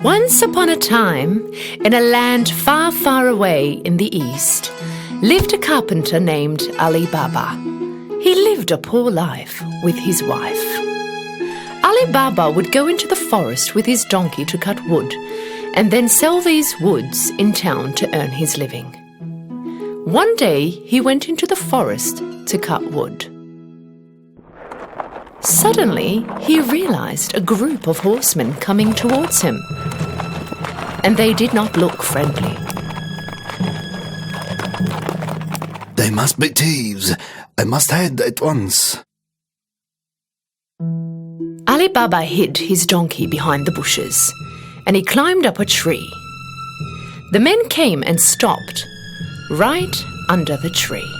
Once upon a time, in a land far, far away in the east, lived a carpenter named Ali Baba. He lived a poor life with his wife. Ali Baba would go into the forest with his donkey to cut wood and then sell these woods in town to earn his living. One day he went into the forest to cut wood. Suddenly, he realized a group of horsemen coming towards him, and they did not look friendly. They must be thieves. I must head at once. Ali Baba hid his donkey behind the bushes, and he climbed up a tree. The men came and stopped right under the tree.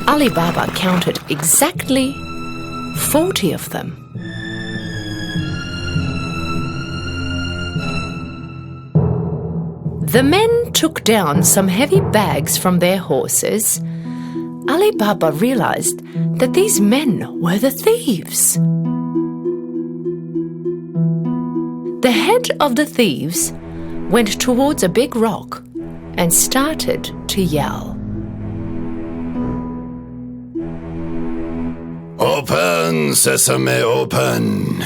Ali Baba counted exactly 40 of them. The men took down some heavy bags from their horses. Ali Baba realized that these men were the thieves. The head of the thieves went towards a big rock and started to yell. Open, sesame, open.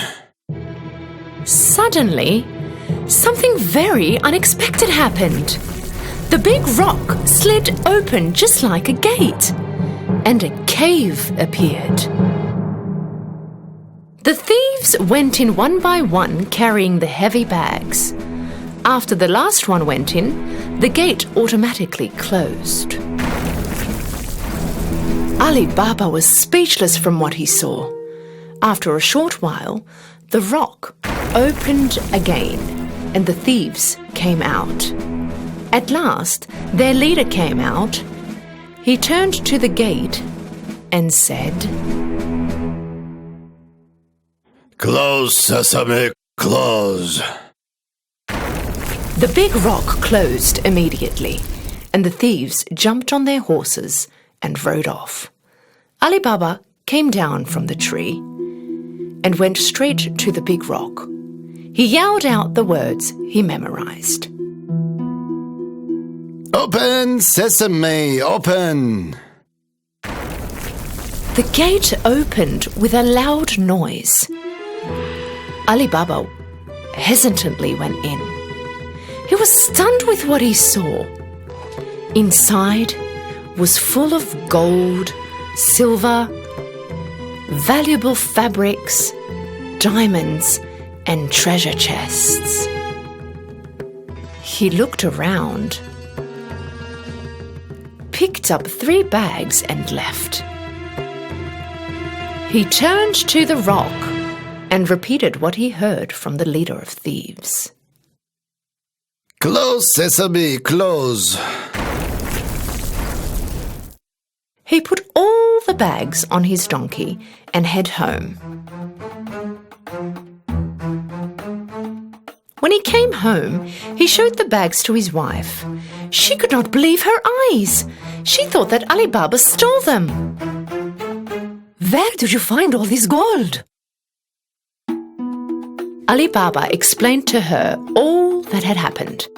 Suddenly, something very unexpected happened. The big rock slid open just like a gate, and a cave appeared. The thieves went in one by one, carrying the heavy bags. After the last one went in, the gate automatically closed. Ali Baba was speechless from what he saw. After a short while, the rock opened again, and the thieves came out. At last, their leader came out. He turned to the gate and said, Close, sesame, close. The big rock closed immediately, and the thieves jumped on their horses and rode off. Ali Baba came down from the tree and went straight to the big rock. He yelled out the words he memorized. Open, sesame, open. The gate opened with a loud noise. Ali Baba hesitantly went in. He was stunned with what he saw. Inside was full of gold, silver, valuable fabrics, diamonds, and treasure chests. He looked around, picked up 3 bags and left. He turned to the rock and repeated what he heard from the leader of thieves. Close, sesame, close. He put all the bags on his donkey and head home. When he came home, he showed the bags to his wife. She could not believe her eyes. She thought that Ali Baba stole them. Where did you find all this gold? Ali Baba explained to her all that had happened.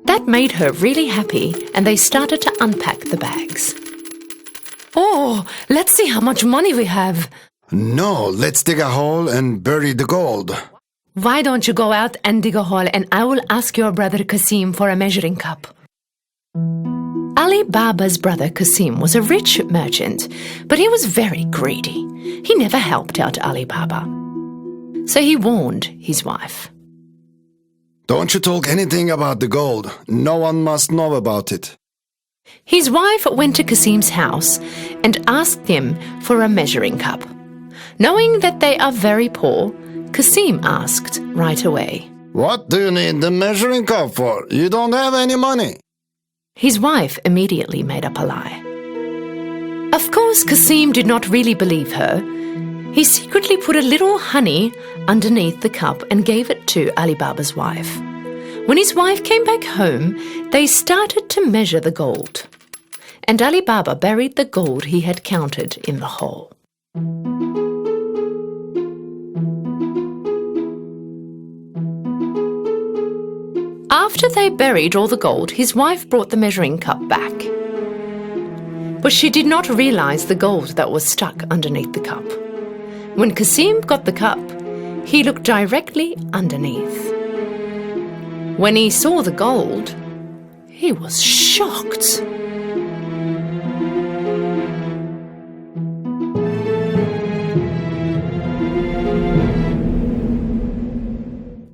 That made her really happy, and they started to unpack the bags. Oh, let's see how much money we have. No, let's dig a hole and bury the gold. Why don't you go out and dig a hole, and I will ask your brother Kasim for a measuring cup. Ali Baba's brother Kasim was a rich merchant, but he was very greedy. He never helped out Ali Baba. So he warned his wife. Don't you talk anything about the gold. No one must know about it. His wife went to Kasim's house and asked him for a measuring cup. Knowing that they are very poor, Kasim asked right away. What do you need the measuring cup for? You don't have any money. His wife immediately made up a lie. Of course, Kasim did not really believe her. He secretly put a little honey underneath the cup and gave it to Ali Baba's wife. When his wife came back home, they started to measure the gold. And Ali Baba buried the gold he had counted in the hole. they buried all the gold, his wife brought the measuring cup back. But she did not realize the gold that was stuck underneath the cup. When Kasim got the cup, he looked directly underneath. When he saw the gold, he was shocked.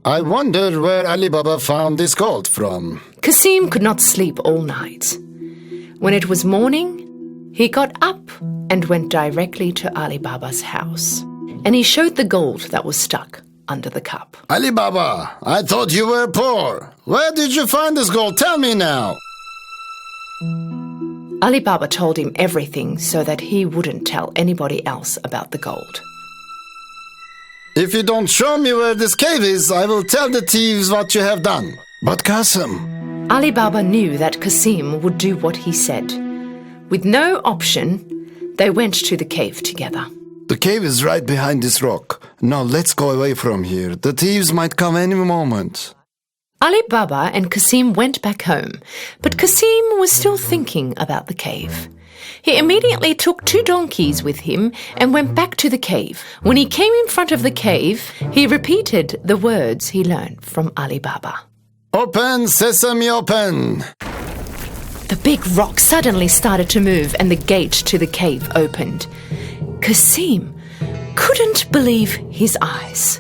I wonder where Ali Baba found this gold from. Kasim could not sleep all night. When it was morning, he got up and went directly to Ali Baba's house. And he showed the gold that was stuck under the cup. Ali Baba, I thought you were poor. Where did you find this gold? Tell me now. Ali Baba told him everything so that he wouldn't tell anybody else about the gold. If you don't show me where this cave is, I will tell the thieves what you have done. But Qasim... Ali Baba knew that Kasim would do what he said. With no option, they went to the cave together. The cave is right behind this rock. Now let's go away from here. The thieves might come any moment. Ali Baba and Kasim went back home, but Kasim was still thinking about the cave. He immediately took 2 donkeys with him and went back to the cave. When he came in front of the cave, he repeated the words he learned from Ali Baba. Open, sesame, open! The big rock suddenly started to move and the gate to the cave opened. Kasim couldn't believe his eyes.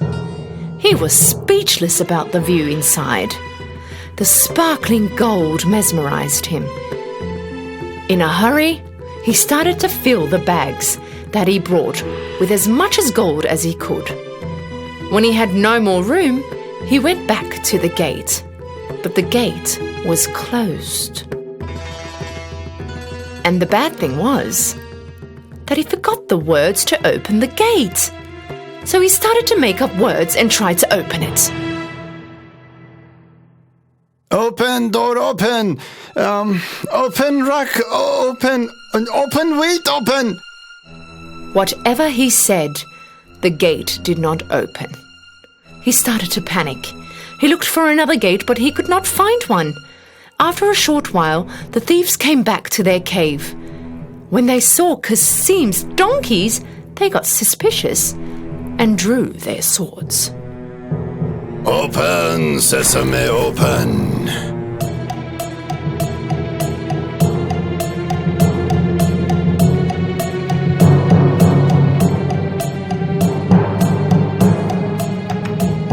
He was speechless about the view inside. The sparkling gold mesmerized him. In a hurry, he started to fill the bags that he brought with as much as gold as he could. When he had no more room, he went back to the gate, but the gate was closed. And the bad thing was that he forgot the words to open the gate. So he started to make up words and tried to open it. Open, door, open. Open, rack, open. Open, wait, open. Whatever he said, the gate did not open. He started to panic. He looked for another gate, but he could not find one. After a short while, the thieves came back to their cave. When they saw Kasim's donkeys, they got suspicious and drew their swords. Open, sesame, open.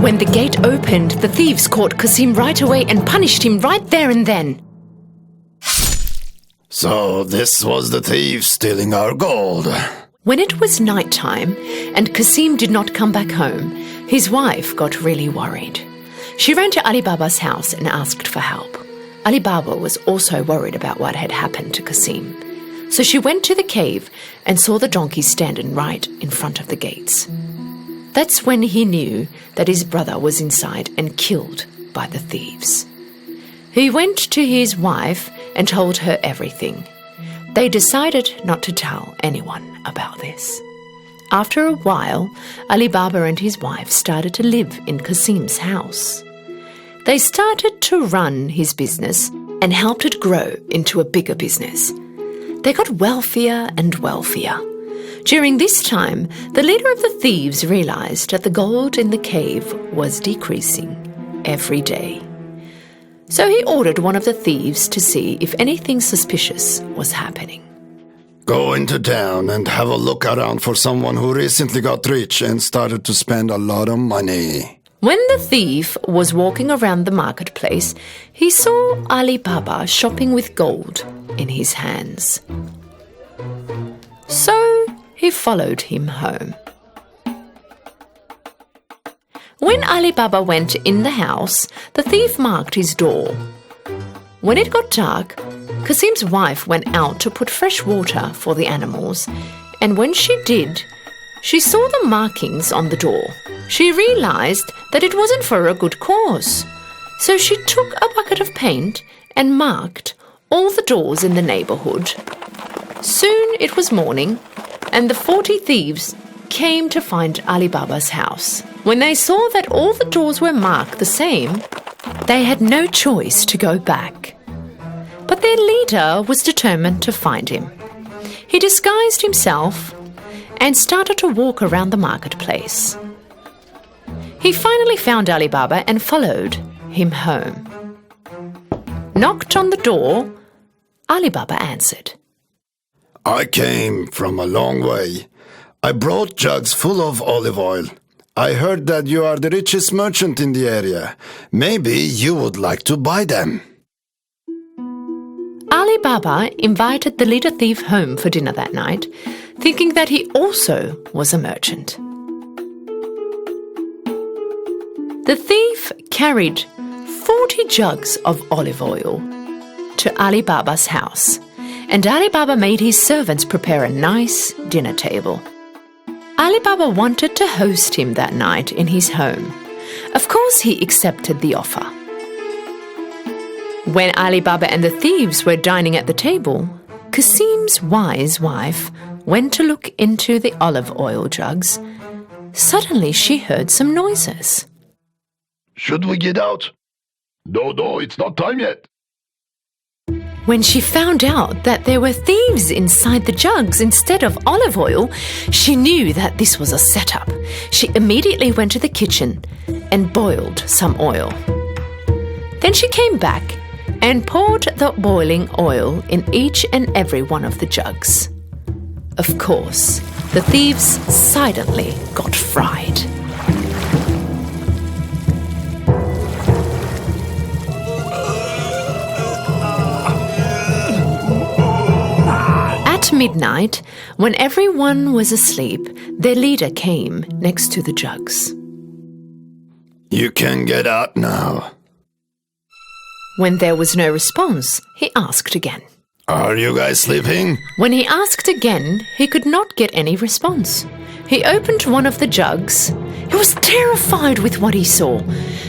When the gate opened, the thieves caught Kasim right away and punished him right there and then. So this was the thief stealing our gold. When it was night time and Kasim did not come back home, his wife got really worried. She ran to Ali Baba's house and asked for help. Ali Baba was also worried about what had happened to Kasim. So she went to the cave and saw the donkey standing right in front of the gates. That's when he knew that his brother was inside and killed by the thieves. He went to his wife and told her everything. They decided not to tell anyone about this. After a while, Ali Baba and his wife started to live in Kasim's house. They started to run his business and helped it grow into a bigger business. They got wealthier and wealthier. During this time, the leader of the thieves realized that the gold in the cave was decreasing every day. So he ordered one of the thieves to see if anything suspicious was happening. Go into town and have a look around for someone who recently got rich and started to spend a lot of money. When the thief was walking around the marketplace, he saw Ali Baba shopping with gold in his hands. So he followed him home. When Ali Baba went in the house, the thief marked his door. When it got dark, Kasim's wife went out to put fresh water for the animals, and when she did, she saw the markings on the door. She realized that it wasn't for a good cause. So she took a bucket of paint and marked all the doors in the neighborhood. Soon it was morning, and the 40 thieves came to find Ali Baba's house. When they saw that all the doors were marked the same, They had no choice to go back. But their leader was determined to find him. He disguised himself and started to walk around the marketplace. He finally found Ali Baba and followed him home. Knocked on the door, Ali Baba answered. I came from a long way. I brought jugs full of olive oil. I heard that you are the richest merchant in the area. Maybe you would like to buy them. Ali Baba invited the leader thief home for dinner that night, thinking that he also was a merchant. The thief carried 40 jugs of olive oil to Ali Baba's house, and Ali Baba made his servants prepare a nice dinner table. Ali Baba wanted to host him that night in his home. Of course, he accepted the offer. When Ali Baba and the thieves were dining at the table, Qasim's wise wife went to look into the olive oil jugs. Suddenly, she heard some noises. Should we get out? No, it's not time yet. When she found out that there were thieves inside the jugs instead of olive oil, she knew that this was a setup. She immediately went to the kitchen and boiled some oil. Then she came back and poured the boiling oil in each and every one of the jugs. Of course, the thieves silently got fried. At midnight, when everyone was asleep, their leader came next to the jugs. You can get out now. When there was no response, he asked again. Are you guys sleeping? When he asked again, he could not get any response. He opened one of the jugs. He was terrified with what he saw,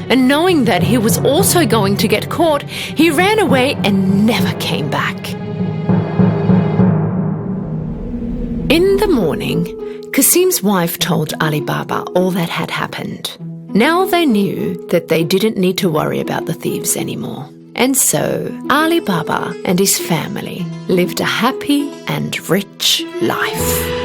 and knowing that he was also going to get caught, he ran away and never came back. In the morning, Qasim's wife told Ali Baba all that had happened. Now they knew that they didn't need to worry about the thieves anymore. And so Ali Baba and his family lived a happy and rich life.